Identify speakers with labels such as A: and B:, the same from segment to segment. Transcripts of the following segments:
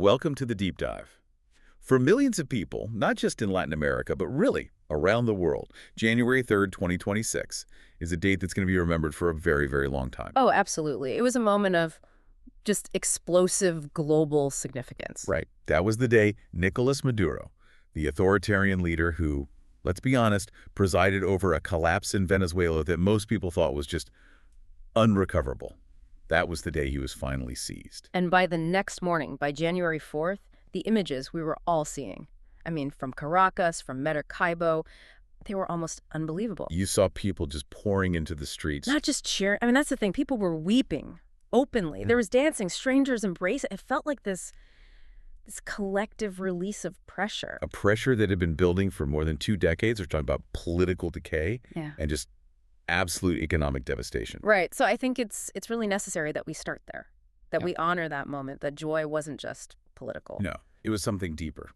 A: Welcome to the Deep Dive. For millions of people, not just in Latin America, but really around the world, January 3rd, 2026 is a date that's going to be remembered for a very, very long time.
B: Oh, absolutely. It was a moment of just explosive global significance.
A: Right. That was the day Nicolas Maduro, the authoritarian leader who, let's be honest, presided over a collapse in Venezuela that most people thought was just unrecoverable. That was the day he was finally seized.
B: And by the next morning, by January 4th, the images we were all seeing, I mean, from Caracas, from Maracaibo, they were almost unbelievable.
A: You saw people just pouring into the streets.
B: Not just cheering. I mean, that's the thing. People were weeping openly. There was dancing, strangers embracing. It felt like this collective release of pressure.
A: A pressure that had been building for more than 2 decades. We're talking about political decay and just absolute economic devastation.
B: Right. So I think it's really necessary that we start there, that we honor that moment, that joy wasn't just political.
A: No, it was something deeper,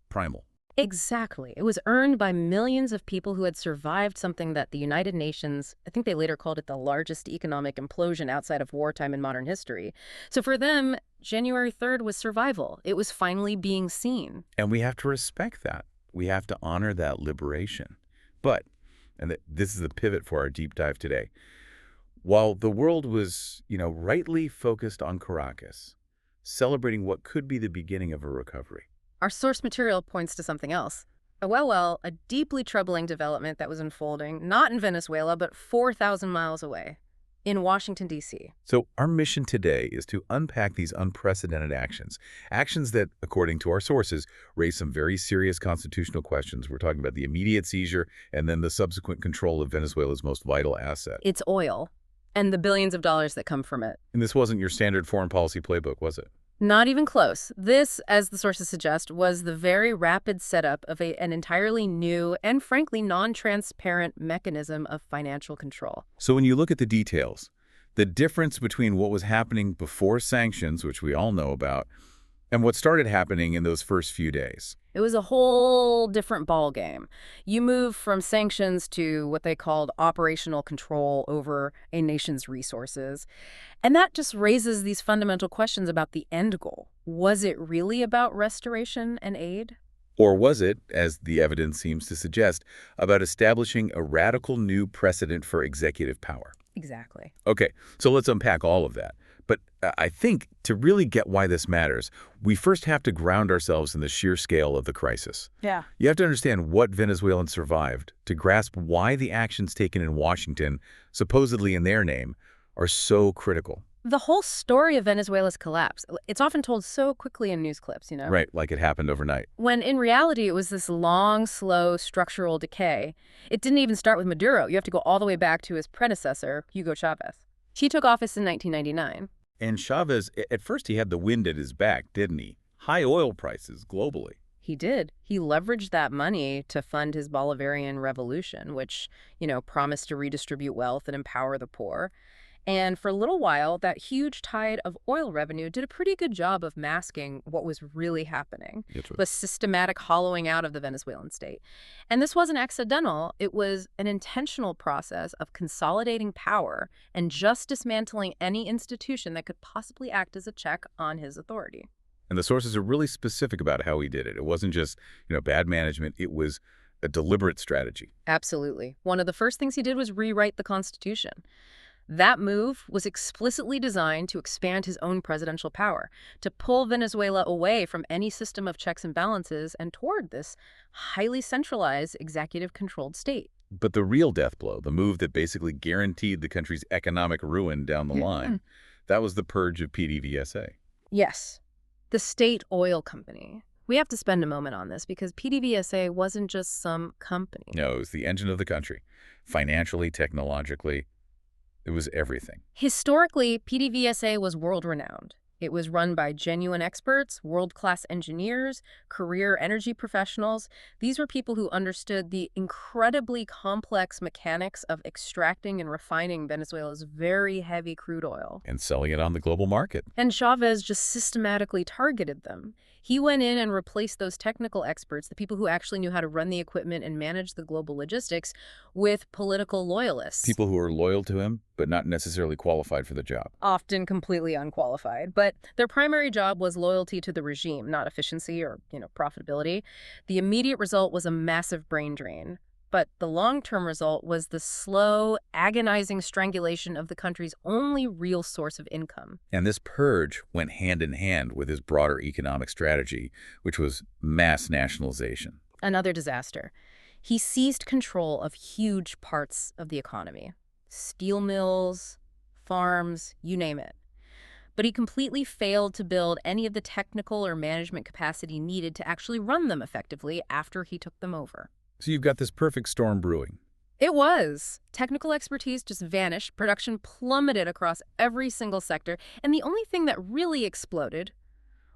A: primal.
B: Exactly. It was earned by millions of people who had survived something that the United Nations, I think they later called it the largest economic implosion outside of wartime in modern history. So for them, January 3rd was survival. It was finally being seen.
A: And we have to respect that. We have to honor that liberation. But, and this is the pivot for our deep dive today, while the world was, rightly focused on Caracas, celebrating what could be the beginning of a recovery,
B: our source material points to something else. A deeply troubling development that was unfolding, not in Venezuela, but 4,000 miles away, in Washington, D.C.
A: So our mission today is to unpack these unprecedented actions that, according to our sources, raise some very serious constitutional questions. We're talking about the immediate seizure and then the subsequent control of Venezuela's most vital asset.
B: It's oil and the billions of dollars that come from it.
A: And this wasn't your standard foreign policy playbook, was it?
B: Not even close. This, as the sources suggest, was the very rapid setup of an entirely new and frankly non-transparent mechanism of financial control.
A: So when you look at the details, the difference between what was happening before sanctions, which we all know about, and what started happening in those first few days.
B: It was a whole different ballgame. You move from sanctions to what they called operational control over a nation's resources. And that just raises these fundamental questions about the end goal. Was it really about restoration and aid?
A: Or was it, as the evidence seems to suggest, about establishing a radical new precedent for executive power?
B: Exactly.
A: Okay, so let's unpack all of that. But I think to really get why this matters, we first have to ground ourselves in the sheer scale of the crisis.
B: Yeah.
A: You have to understand what Venezuelans survived to grasp why the actions taken in Washington, supposedly in their name, are so critical.
B: The whole story of Venezuela's collapse, it's often told so quickly in news clips,
A: Right, like it happened overnight.
B: When in reality, it was this long, slow structural decay. It didn't even start with Maduro. You have to go all the way back to his predecessor, Hugo Chavez. He took office in 1999.
A: And Chavez, at first he had the wind at his back, didn't he? High oil prices globally.
B: He did. He leveraged that money to fund his Bolivarian revolution, which, promised to redistribute wealth and empower the poor. And for a little while, that huge tide of oil revenue did a pretty good job of masking what was really happening, the systematic hollowing out of the Venezuelan state. And this wasn't accidental. It was an intentional process of consolidating power and just dismantling any institution that could possibly act as a check on his authority.
A: And the sources are really specific about how he did it. It wasn't just, bad management. It was a deliberate strategy.
B: Absolutely. One of the first things he did was rewrite the Constitution. That move was explicitly designed to expand his own presidential power, to pull Venezuela away from any system of checks and balances and toward this highly centralized, executive-controlled state.
A: But the real death blow, the move that basically guaranteed the country's economic ruin down the line, that was the purge of PDVSA.
B: Yes, the state oil company. We have to spend a moment on this because PDVSA wasn't just some company.
A: No, it was the engine of the country, financially, technologically. It was everything.
B: Historically, PDVSA was world-renowned. It was run by genuine experts, world-class engineers, career energy professionals. These were people who understood the incredibly complex mechanics of extracting and refining Venezuela's very heavy crude oil.
A: And selling it on the global market.
B: And Chavez just systematically targeted them. He went in and replaced those technical experts, the people who actually knew how to run the equipment and manage the global logistics, with political loyalists.
A: People who were loyal to him, but not necessarily qualified for the job.
B: Often completely unqualified. But their primary job was loyalty to the regime, not efficiency or, profitability. The immediate result was a massive brain drain. But the long-term result was the slow, agonizing strangulation of the country's only real source of income.
A: And this purge went hand in hand with his broader economic strategy, which was mass nationalization.
B: Another disaster. He seized control of huge parts of the economy. Steel mills, farms, you name it. But he completely failed to build any of the technical or management capacity needed to actually run them effectively after he took them over.
A: So you've got this perfect storm brewing.
B: It was. Technical expertise just vanished, production plummeted across every single sector, and the only thing that really exploded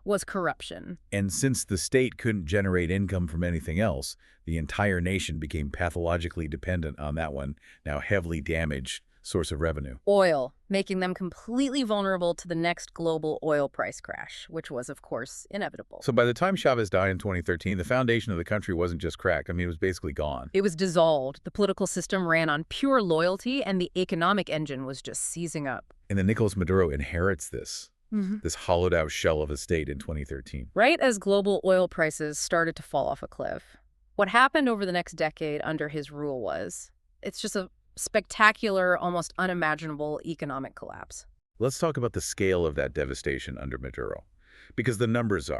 B: was corruption.
A: And since the state couldn't generate income from anything else, the entire nation became pathologically dependent on that one, now heavily damaged, source of revenue.
B: Oil, making them completely vulnerable to the next global oil price crash, which was, of course, inevitable.
A: So by the time Chavez died in 2013, the foundation of the country wasn't just cracked. I mean, it was basically gone.
B: It was dissolved. The political system ran on pure loyalty, and the economic engine was just seizing up.
A: And then Nicolas Maduro inherits this hollowed-out shell of a state in 2013.
B: Right as global oil prices started to fall off a cliff. What happened over the next decade under his rule it's just a spectacular, almost unimaginable economic collapse.
A: Let's talk about the scale of that devastation under Maduro, because the numbers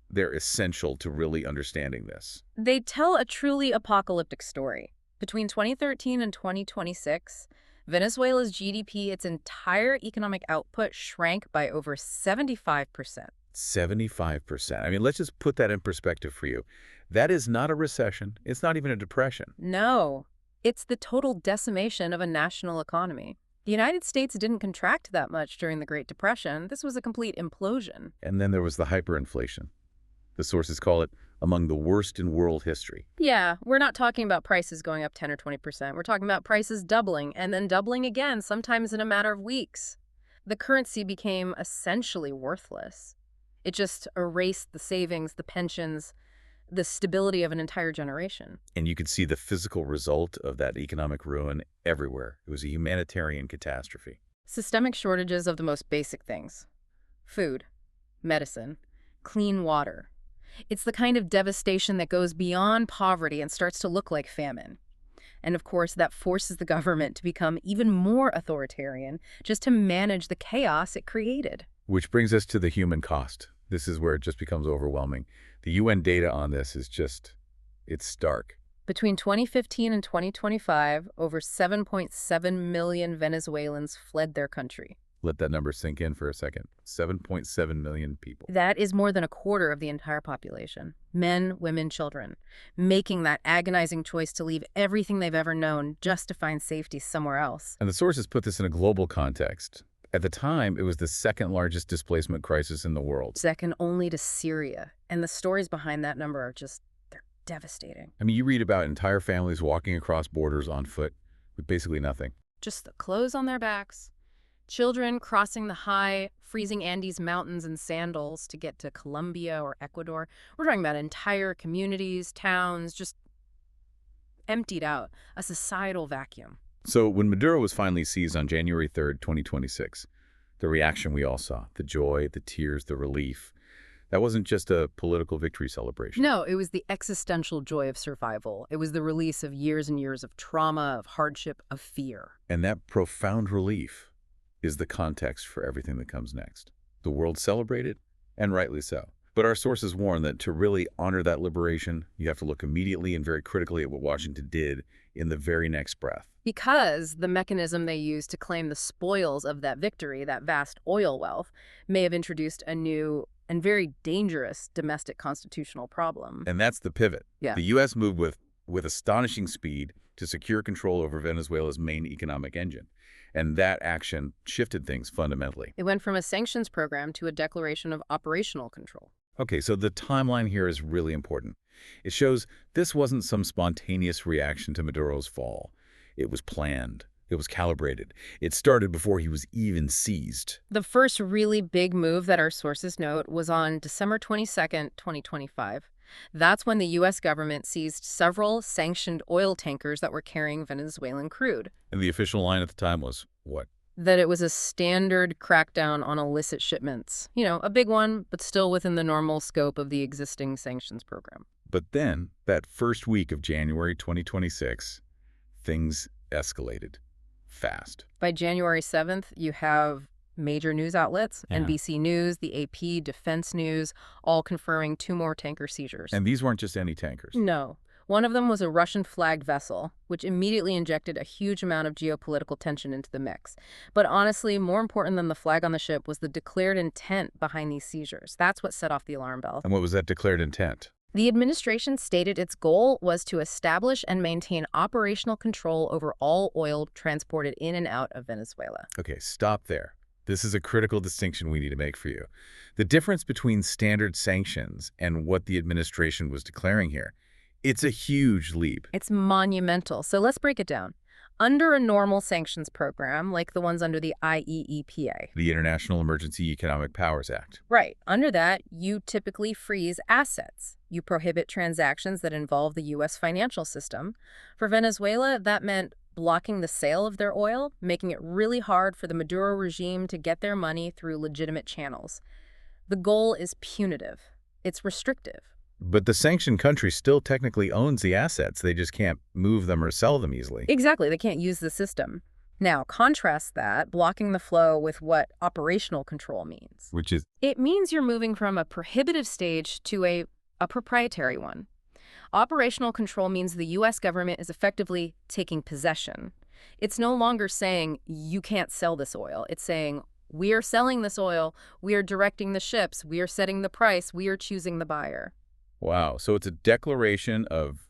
A: they're essential to really understanding this.
B: They tell a truly apocalyptic story. Between 2013 and 2026, Venezuela's GDP, its entire economic output, shrank by over 75%.
A: 75%. I mean, let's just put that in perspective for you. That is not a recession. It's not even a depression.
B: No, it's the total decimation of a national economy. The United States didn't contract that much during the Great Depression. This was a complete implosion.
A: And then there was the hyperinflation. The sources call it among the worst in world history.
B: Yeah, we're not talking about prices going up 10 or 20%. We're talking about prices doubling and then doubling again, sometimes in a matter of weeks. The currency became essentially worthless. It just erased the savings, the pensions, the stability of an entire generation.
A: And you could see the physical result of that economic ruin everywhere. It was a humanitarian catastrophe.
B: Systemic shortages of the most basic things. Food, medicine, clean water. It's the kind of devastation that goes beyond poverty and starts to look like famine. And of course, that forces the government to become even more authoritarian just to manage the chaos it created.
A: Which brings us to the human cost. This is where it just becomes overwhelming. The UN data on this is it's stark.
B: Between 2015 and 2025, over 7.7 million Venezuelans fled their country.
A: Let that number sink in for a second. 7.7 million people.
B: That is more than a quarter of the entire population. Men, women, children. Making that agonizing choice to leave everything they've ever known just to find safety somewhere else.
A: And the sources put this in a global context. At the time, it was the second largest displacement crisis in the world.
B: Second only to Syria. And the stories behind that number are they're devastating.
A: I mean, you read about entire families walking across borders on foot with basically nothing.
B: Just the clothes on their backs. Children crossing the high, freezing Andes mountains in sandals to get to Colombia or Ecuador. We're talking about entire communities, towns, just emptied out. A societal vacuum.
A: So when Maduro was finally seized on January 3rd, 2026, the reaction we all saw, the joy, the tears, the relief, that wasn't just a political victory celebration.
B: No, it was the existential joy of survival. It was the release of years and years of trauma, of hardship, of fear.
A: And that profound relief is the context for everything that comes next. The world celebrated, and rightly so. But our sources warn that to really honor that liberation, you have to look immediately and very critically at what Washington did in the very next breath.
B: Because the mechanism they used to claim the spoils of that victory, that vast oil wealth, may have introduced a new and very dangerous domestic constitutional problem.
A: And that's the pivot.
B: Yeah.
A: The U.S. moved with astonishing speed to secure control over Venezuela's main economic engine. And that action shifted things fundamentally.
B: It went from a sanctions program to a declaration of operational control.
A: Okay, so the timeline here is really important. It shows this wasn't some spontaneous reaction to Maduro's fall. It was planned. It was calibrated. It started before he was even seized.
B: The first really big move that our sources note was on December 22nd, 2025. That's when the U.S. government seized several sanctioned oil tankers that were carrying Venezuelan crude.
A: And the official line at the time was what?
B: That it was a standard crackdown on illicit shipments. A big one, but still within the normal scope of the existing sanctions program.
A: But then, that first week of January 2026, things escalated fast.
B: By January 7th, you have major news outlets,
A: Yeah.
B: NBC News, the AP, Defense News, all confirming 2 more tanker seizures.
A: And these weren't just any tankers.
B: No. One of them was a Russian-flagged vessel, which immediately injected a huge amount of geopolitical tension into the mix. But honestly, more important than the flag on the ship was the declared intent behind these seizures. That's what set off the alarm bell.
A: And what was that declared intent?
B: The administration stated its goal was to establish and maintain operational control over all oil transported in and out of Venezuela.
A: Okay, stop there. This is a critical distinction we need to make for you. The difference between standard sanctions and what the administration was declaring here, it's a huge leap.
B: It's monumental. So let's break it down. Under a normal sanctions program, like the ones under the IEEPA.
A: The International Emergency Economic Powers Act.
B: Right. Under that, you typically freeze assets. You prohibit transactions that involve the U.S. financial system. For Venezuela, that meant blocking the sale of their oil, making it really hard for the Maduro regime to get their money through legitimate channels. The goal is punitive. It's restrictive.
A: But the sanctioned country still technically owns the assets. They just can't move them or sell them easily.
B: Exactly. They can't use the system. Now, contrast that, blocking the flow, with what operational control means.
A: Which is?
B: It means you're moving from a prohibitive stage to a proprietary one. Operational control means the U.S. government is effectively taking possession. It's no longer saying, you can't sell this oil. It's saying, we are selling this oil, we are directing the ships, we are setting the price, we are choosing the buyer.
A: Wow. So it's a declaration of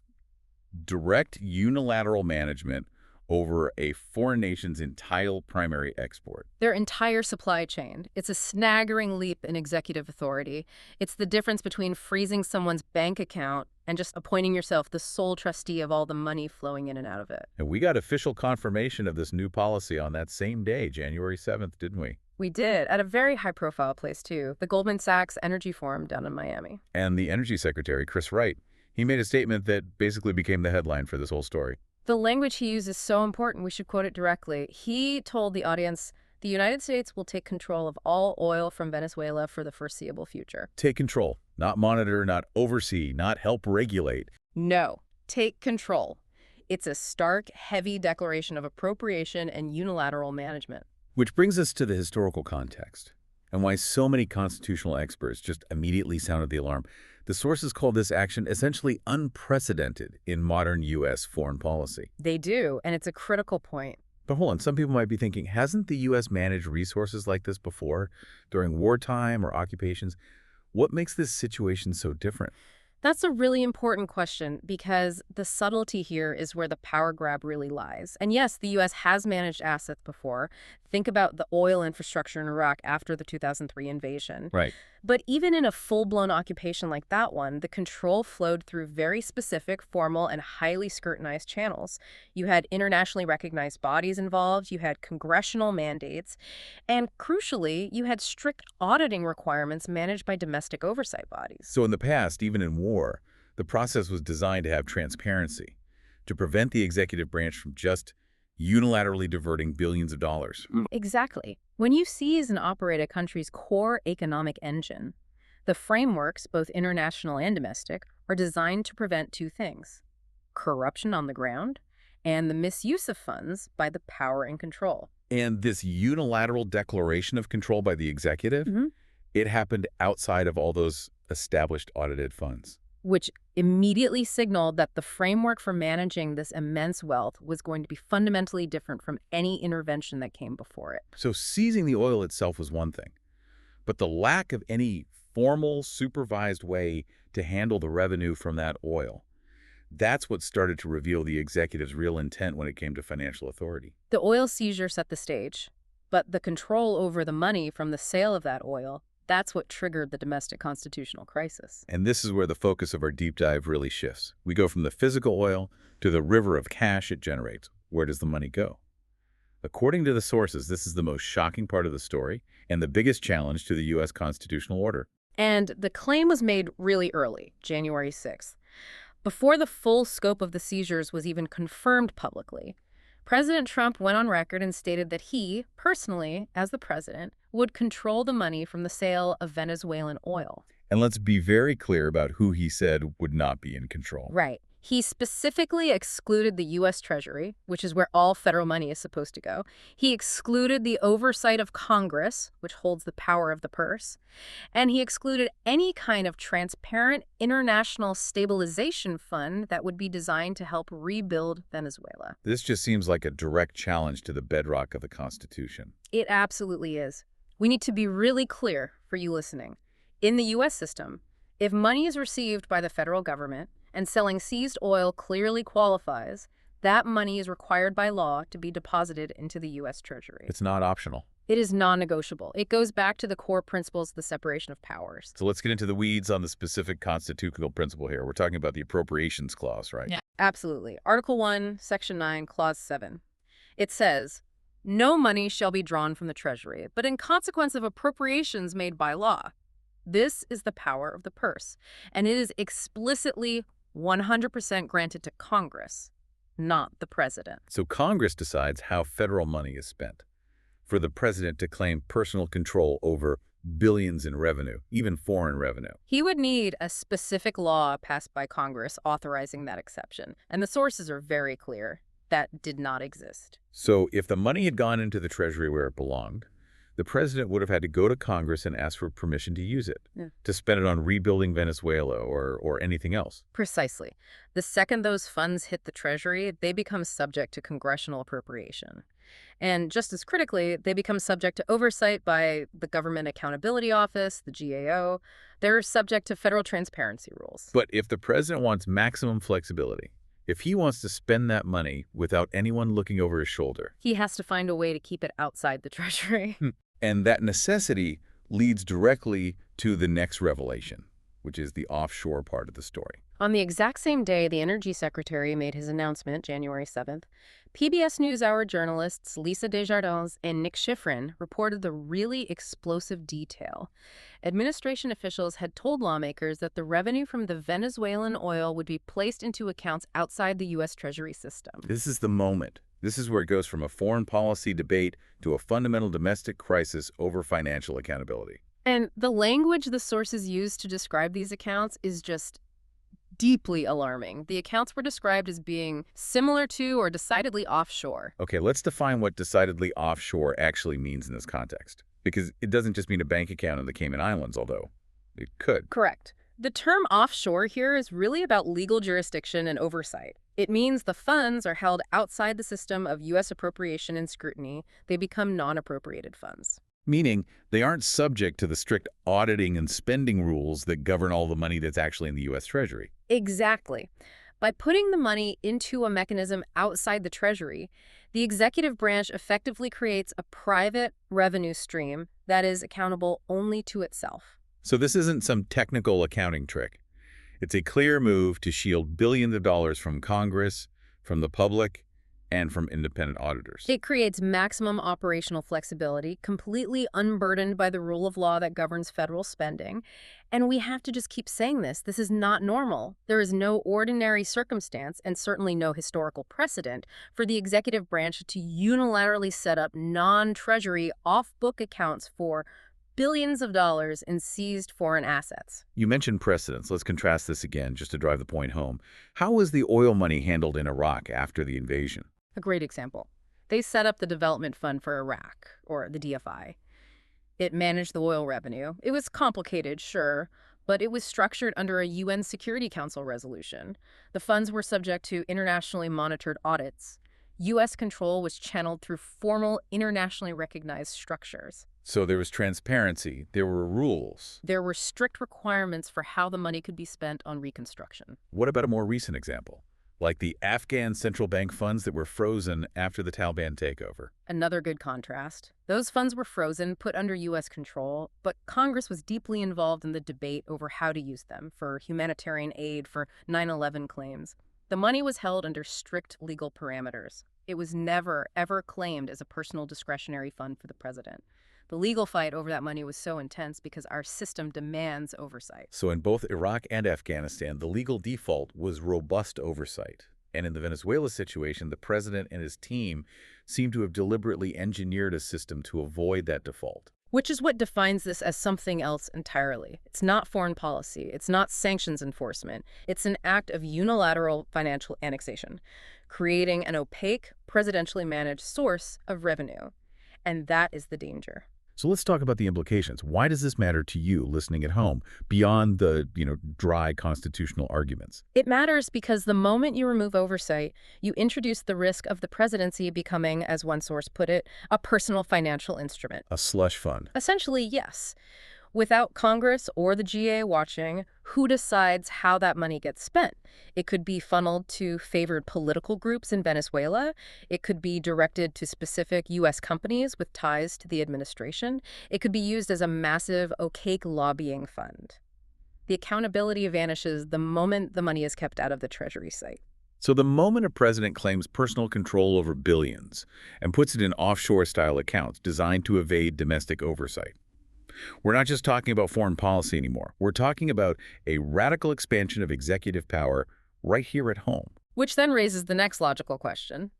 A: direct unilateral management over a foreign nation's entire primary export.
B: Their entire supply chain. It's a staggering leap in executive authority. It's the difference between freezing someone's bank account and just appointing yourself the sole trustee of all the money flowing in and out of it.
A: And we got official confirmation of this new policy on that same day, January 7th, didn't we?
B: We did, at a very high-profile place, too, the Goldman Sachs Energy Forum down in Miami.
A: And the Energy Secretary, Chris Wright, he made a statement that basically became the headline for this whole story.
B: The language he used is so important, we should quote it directly. He told the audience, the United States will take control of all oil from Venezuela for the foreseeable future.
A: Take control, not monitor, not oversee, not help regulate.
B: No, take control. It's a stark, heavy declaration of appropriation and unilateral management.
A: Which brings us to the historical context and why so many constitutional experts just immediately sounded the alarm. The sources call this action essentially unprecedented in modern U.S. foreign policy.
B: They do, and it's a critical point.
A: But hold on, some people might be thinking, hasn't the U.S. managed resources like this before, during wartime or occupations? What makes this situation so different?
B: That's a really important question, because the subtlety here is where the power grab really lies. And yes, the U.S. has managed assets before. Think about the oil infrastructure in Iraq after the 2003 invasion.
A: Right.
B: But even in a full-blown occupation like that one, the control flowed through very specific, formal, and highly scrutinized channels. You had internationally recognized bodies involved, you had congressional mandates, and crucially, you had strict auditing requirements managed by domestic oversight bodies.
A: So in the past, even in war, the process was designed to have transparency, to prevent the executive branch from just unilaterally diverting billions of dollars.
B: Exactly. When you seize and operate a country's core economic engine, the frameworks, both international and domestic, are designed to prevent 2 things: corruption on the ground and the misuse of funds by the power in control.
A: And this unilateral declaration of control by the executive, it happened outside of all those established audited funds.
B: Which immediately signaled that the framework for managing this immense wealth was going to be fundamentally different from any intervention that came before it.
A: So seizing the oil itself was one thing, but the lack of any formal, supervised way to handle the revenue from that oil, that's what started to reveal the executive's real intent when it came to financial authority.
B: The oil seizure set the stage, but the control over the money from the sale of that oil, that's what triggered the domestic constitutional crisis.
A: And this is where the focus of our deep dive really shifts. We go from the physical oil to the river of cash it generates. Where does the money go? According to the sources, this is the most shocking part of the story and the biggest challenge to the U.S. constitutional order.
B: And the claim was made really early, January 6th, before the full scope of the seizures was even confirmed publicly. President Trump went on record and stated that he, personally, as the president, would control the money from the sale of Venezuelan oil.
A: And let's be very clear about who he said would not be in control.
B: Right. He specifically excluded the U.S. Treasury, which is where all federal money is supposed to go. He excluded the oversight of Congress, which holds the power of the purse. And he excluded any kind of transparent international stabilization fund that would be designed to help rebuild Venezuela.
A: This just seems like a direct challenge to the bedrock of the Constitution.
B: It absolutely is. We need to be really clear for you listening. In the U.S. system, if money is received by the federal government and selling seized oil clearly qualifies, that money is required by law to be deposited into the U.S. Treasury.
A: It's not optional.
B: It is non-negotiable. It goes back to the core principles of the separation of powers.
A: So let's get into the weeds on the specific constitutional principle here. We're talking about the Appropriations Clause, right?
B: Yeah. Absolutely. Article 1, Section 9, Clause 7. It says, "No money shall be drawn from the Treasury, but in consequence of appropriations made by law." This is the power of the purse, and it is explicitly 100% granted to Congress, not the president.
A: So Congress decides how federal money is spent. For the president to claim personal control over billions in revenue, even foreign revenue.
B: He would need a specific law passed by Congress authorizing that exception, and the sources are very clear. That did not exist.
A: So if the money had gone into the Treasury where it belonged, the president would have had to go to Congress and ask for permission to use it, to spend it on rebuilding Venezuela or anything else.
B: Precisely. The second those funds hit the Treasury, they become subject to congressional appropriation. And just as critically, they become subject to oversight by the Government Accountability Office, the GAO. They're subject to federal transparency rules.
A: But if the president wants maximum flexibility, if he wants to spend that money without anyone looking over his shoulder,
B: he has to find a way to keep it outside the Treasury.
A: And that necessity leads directly to the next revelation, which is the offshore part of the story.
B: On the exact same day the Energy Secretary made his announcement, January 7th, PBS NewsHour journalists Lisa Desjardins and Nick Schifrin reported the really explosive detail. Administration officials had told lawmakers that the revenue from the Venezuelan oil would be placed into accounts outside the U.S. Treasury system.
A: This is the moment. This is where it goes from a foreign policy debate to a fundamental domestic crisis over financial accountability.
B: And the language the sources use to describe these accounts is just deeply alarming. The accounts were described as being similar to or decidedly offshore.
A: Okay, let's define what decidedly offshore actually means in this context. Because it doesn't just mean a bank account in the Cayman Islands, although it could.
B: Correct. The term offshore here is really about legal jurisdiction and oversight. It means the funds are held outside the system of U.S. appropriation and scrutiny. They become non-appropriated funds.
A: Meaning they aren't subject to the strict auditing and spending rules that govern all the money that's actually in the U.S. Treasury.
B: Exactly. By putting the money into a mechanism outside the Treasury, the executive branch effectively creates a private revenue stream that is accountable only to itself.
A: So this isn't some technical accounting trick. It's a clear move to shield billions of dollars from Congress, from the public, and from independent auditors.
B: It creates maximum operational flexibility, completely unburdened by the rule of law that governs federal spending. And we have to just keep saying this. This is not normal. There is no ordinary circumstance, and certainly no historical precedent, for the executive branch to unilaterally set up non-Treasury off-book accounts for billions of dollars in seized foreign assets.
A: You mentioned precedents. Let's contrast this again, just to drive the point home. How was the oil money handled in Iraq after the invasion?
B: A great example. They set up the Development Fund for Iraq, or the DFI. It managed the oil revenue. It was complicated, sure, but it was structured under a UN Security Council resolution. The funds were subject to internationally monitored audits. U.S. control was channeled through formal, internationally recognized structures.
A: So there was transparency. There were rules.
B: There were strict requirements for how the money could be spent on reconstruction.
A: What about a more recent example? Like the Afghan central bank funds that were frozen after the Taliban takeover.
B: Another good contrast. Those funds were frozen, put under U.S. control, but Congress was deeply involved in the debate over how to use them for humanitarian aid, for 9/11 claims. The money was held under strict legal parameters. It was never, ever claimed as a personal discretionary fund for the president. The legal fight over that money was so intense because our system demands oversight.
A: So in both Iraq and Afghanistan, the legal default was robust oversight. And in the Venezuela situation, the president and his team seem to have deliberately engineered a system to avoid that default.
B: Which is what defines this as something else entirely. It's not foreign policy. It's not sanctions enforcement. It's an act of unilateral financial annexation, creating an opaque, presidentially managed source of revenue. And that is the danger.
A: So let's talk about the implications. Why does this matter to you listening at home beyond the, dry constitutional arguments?
B: It matters because the moment you remove oversight, you introduce the risk of the presidency becoming, as one source put it, a personal financial instrument.
A: A slush fund.
B: Essentially, yes. Without Congress or the GA watching, who decides how that money gets spent? It could be funneled to favored political groups in Venezuela. It could be directed to specific U.S. companies with ties to the administration. It could be used as a massive, opaque lobbying fund. The accountability vanishes the moment the money is kept out of the Treasury site.
A: So the moment a president claims personal control over billions and puts it in offshore-style accounts designed to evade domestic oversight, we're not just talking about foreign policy anymore. We're talking about a radical expansion of executive power right here at home.
B: Which then raises the next logical question.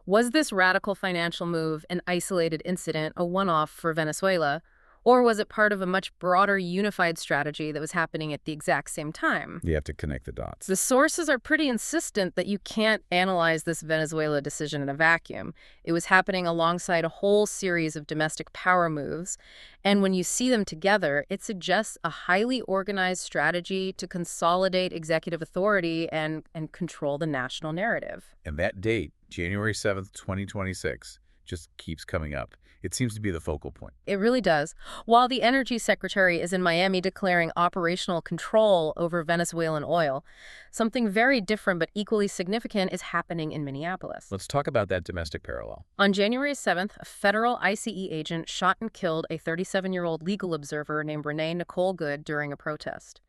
B: Was this radical financial move an isolated incident, a one-off for Venezuela, or was it part of a much broader unified strategy that was happening at the exact same time?
A: You have to connect the dots.
B: The sources are pretty insistent that you can't analyze this Venezuela decision in a vacuum. It was happening alongside a whole series of domestic power moves, and when you see them together, it suggests a highly organized strategy to consolidate executive authority and control the national narrative.
A: And that date, January 7th, 2026, just keeps coming up. It seems to be the focal point.
B: It really does. While the energy secretary is in Miami declaring operational control over Venezuelan oil, something very different but equally significant is happening in Minneapolis.
A: Let's talk about that domestic parallel.
B: On January 7th, a federal ICE agent shot and killed a 37-year-old legal observer named Renee Nicole Good during a protest.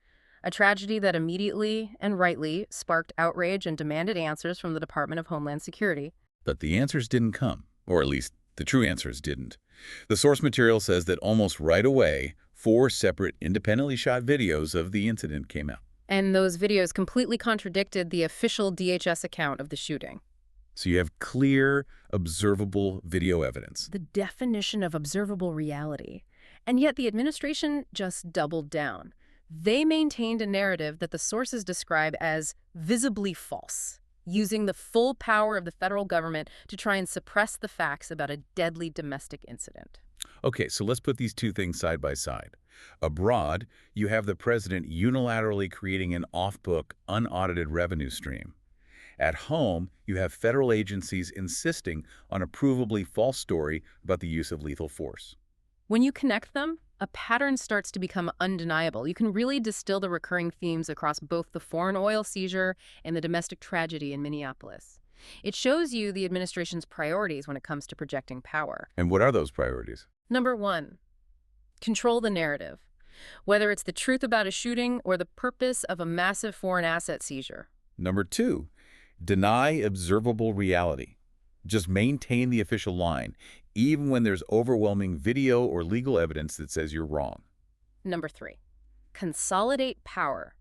B: A tragedy that immediately and rightly sparked outrage and demanded answers from the Department of Homeland Security.
A: But the answers didn't come, or at least the true answers didn't. The source material says that almost right away, 4 separate independently shot videos of the incident came out.
B: And those videos completely contradicted the official DHS account of the shooting.
A: So you have clear, observable video evidence.
B: The definition of observable reality. And yet the administration just doubled down. They maintained a narrative that the sources describe as visibly false, using the full power of the federal government to try and suppress the facts about a deadly domestic incident.
A: Okay, so let's put these two things side by side. Abroad, you have the president unilaterally creating an off-book, unaudited revenue stream. At home, you have federal agencies insisting on a provably false story about the use of lethal force.
B: When you connect them, a pattern starts to become undeniable. You can really distill the recurring themes across both the foreign oil seizure and the domestic tragedy in Minneapolis. It shows you the administration's priorities when it comes to projecting power.
A: And what are those priorities?
B: Number 1, control the narrative, whether it's the truth about a shooting or the purpose of a massive foreign asset seizure.
A: Number 2, deny observable reality. Just maintain the official line, even when there's overwhelming video or legal evidence that says you're wrong.
B: Number 3, consolidate power,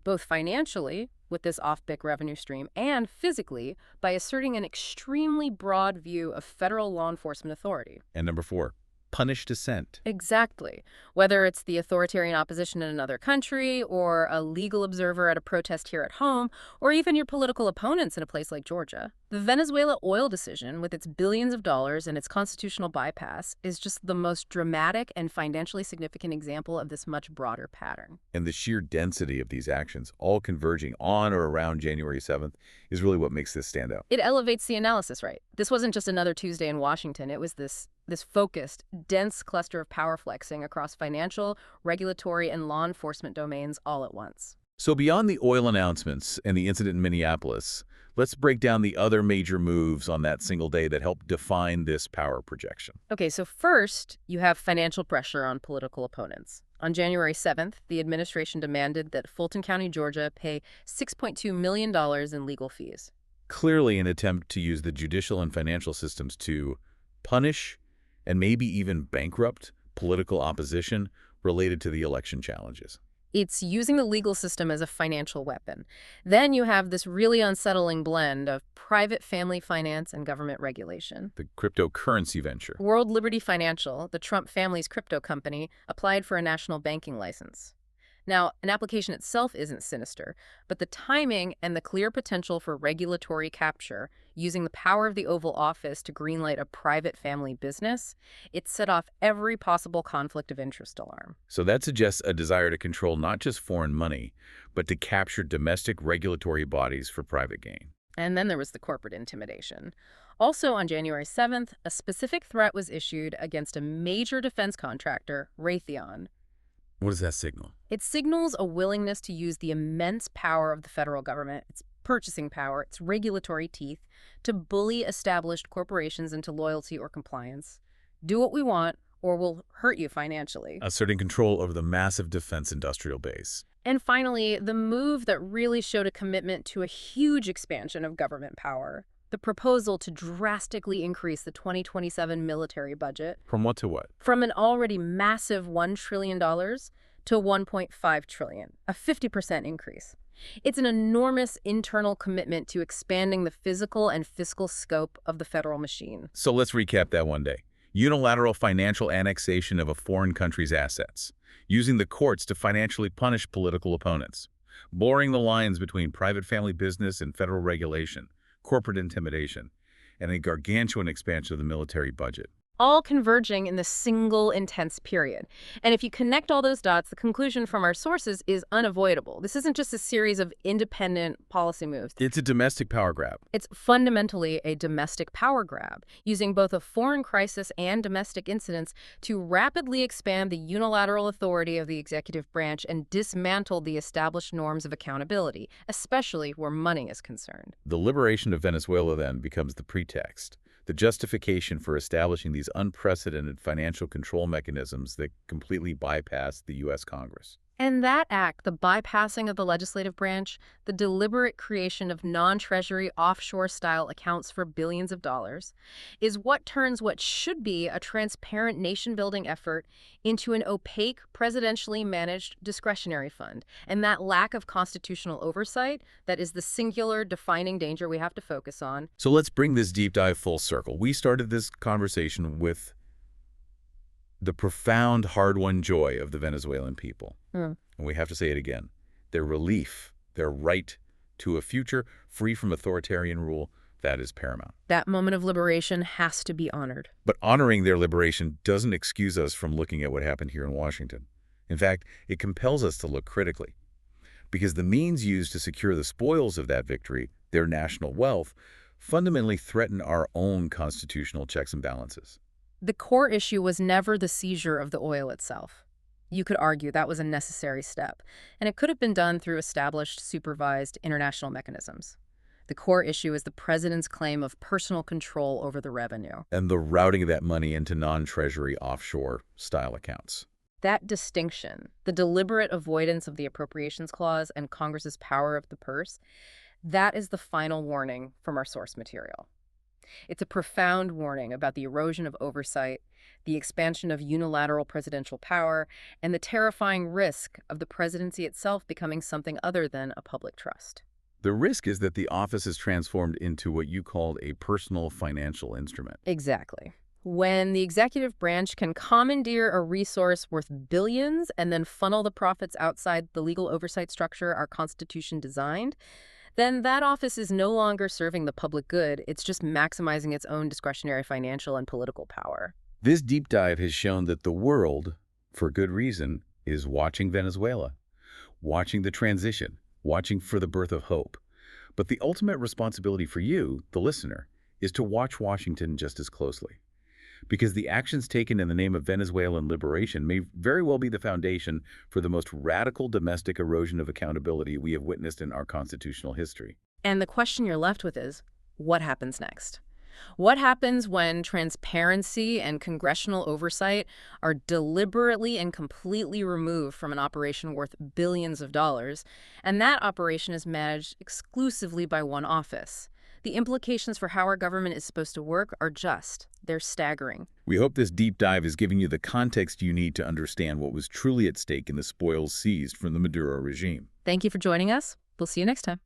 B: both financially with this off-book revenue stream and physically by asserting an extremely broad view of federal law enforcement authority.
A: And number 4, punish dissent.
B: Exactly. Whether it's the authoritarian opposition in another country or a legal observer at a protest here at home or even your political opponents in a place like Georgia. The Venezuela oil decision, with its billions of dollars and its constitutional bypass, is just the most dramatic and financially significant example of this much broader pattern.
A: And the sheer density of these actions, all converging on or around January 7th, is really what makes this stand out.
B: It elevates the analysis, right? This wasn't just another Tuesday in Washington. It was this focused, dense cluster of power flexing across financial, regulatory, and law enforcement domains all at once.
A: So beyond the oil announcements and the incident in Minneapolis, let's break down the other major moves on that single day that helped define this power projection.
B: Okay, so first, you have financial pressure on political opponents. On January 7th, the administration demanded that Fulton County, Georgia, pay $6.2 million in legal fees.
A: Clearly an attempt to use the judicial and financial systems to punish and maybe even bankrupt political opposition related to the election challenges.
B: It's using the legal system as a financial weapon. Then you have this really unsettling blend of private family finance and government regulation.
A: The cryptocurrency venture.
B: World Liberty Financial, the Trump family's crypto company, applied for a national banking license. Now, an application itself isn't sinister, but the timing and the clear potential for regulatory capture, using the power of the Oval Office to greenlight a private family business, it set off every possible conflict of interest alarm.
A: So that suggests a desire to control not just foreign money, but to capture domestic regulatory bodies for private gain.
B: And then there was the corporate intimidation. Also on January 7th, a specific threat was issued against a major defense contractor, Raytheon.
A: What does that signal?
B: It signals a willingness to use the immense power of the federal government, its purchasing power, its regulatory teeth, to bully established corporations into loyalty or compliance. Do what we want, or we'll hurt you financially.
A: Asserting control over the massive defense industrial base.
B: And finally, the move that really showed a commitment to a huge expansion of government power. The proposal to drastically increase the 2027 military budget.
A: From what to what?
B: From an already massive $1 trillion to $1.5 trillion, a 50% increase. It's an enormous internal commitment to expanding the physical and fiscal scope of the federal machine.
A: So let's recap that one day. Unilateral financial annexation of a foreign country's assets. Using the courts to financially punish political opponents. Blurring the lines between private family business and federal regulation. Corporate intimidation, and a gargantuan expansion of the military budget.
B: All converging in this single intense period. And if you connect all those dots, the conclusion from our sources is unavoidable. This isn't just a series of independent policy moves.
A: It's a domestic power grab.
B: It's fundamentally a domestic power grab, using both a foreign crisis and domestic incidents to rapidly expand the unilateral authority of the executive branch and dismantle the established norms of accountability, especially where money is concerned.
A: The liberation of Venezuela then becomes the pretext, the justification for establishing these unprecedented financial control mechanisms that completely bypass the U.S. Congress.
B: And that act, the bypassing of the legislative branch, the deliberate creation of non-treasury offshore-style accounts for billions of dollars, is what turns what should be a transparent nation-building effort into an opaque, presidentially managed discretionary fund. And that lack of constitutional oversight, that is the singular defining danger we have to focus on.
A: So let's bring this deep dive full circle. We started this conversation with the profound, hard-won joy of the Venezuelan people. And we have to say it again. Their relief, their right to a future free from authoritarian rule, that is paramount.
B: That moment of liberation has to be honored.
A: But honoring their liberation doesn't excuse us from looking at what happened here in Washington. In fact, it compels us to look critically. Because the means used to secure the spoils of that victory, their national wealth, fundamentally threaten our own constitutional checks and balances.
B: The core issue was never the seizure of the oil itself. You could argue that was a necessary step, and it could have been done through established, supervised international mechanisms. The core issue is the president's claim of personal control over the revenue.
A: And the routing of that money into non-treasury offshore-style accounts.
B: That distinction, the deliberate avoidance of the appropriations clause and Congress's power of the purse, that is the final warning from our source material. It's a profound warning about the erosion of oversight, the expansion of unilateral presidential power, and the terrifying risk of the presidency itself becoming something other than a public trust.
A: The risk is that the office is transformed into what you called a personal financial instrument.
B: Exactly. When the executive branch can commandeer a resource worth billions and then funnel the profits outside the legal oversight structure our Constitution designed, then that office is no longer serving the public good. It's just maximizing its own discretionary financial and political power.
A: This deep dive has shown that the world, for good reason, is watching Venezuela, watching the transition, watching for the birth of hope. But the ultimate responsibility for you, the listener, is to watch Washington just as closely. Because the actions taken in the name of Venezuelan liberation may very well be the foundation for the most radical domestic erosion of accountability we have witnessed in our constitutional history.
B: And the question you're left with is, what happens next? What happens when transparency and congressional oversight are deliberately and completely removed from an operation worth billions of dollars, and that operation is managed exclusively by one office? The implications for how our government is supposed to work are just, they're staggering.
A: We hope this deep dive is giving you the context you need to understand what was truly at stake in the spoils seized from the Maduro regime.
B: Thank you for joining us. We'll see you next time.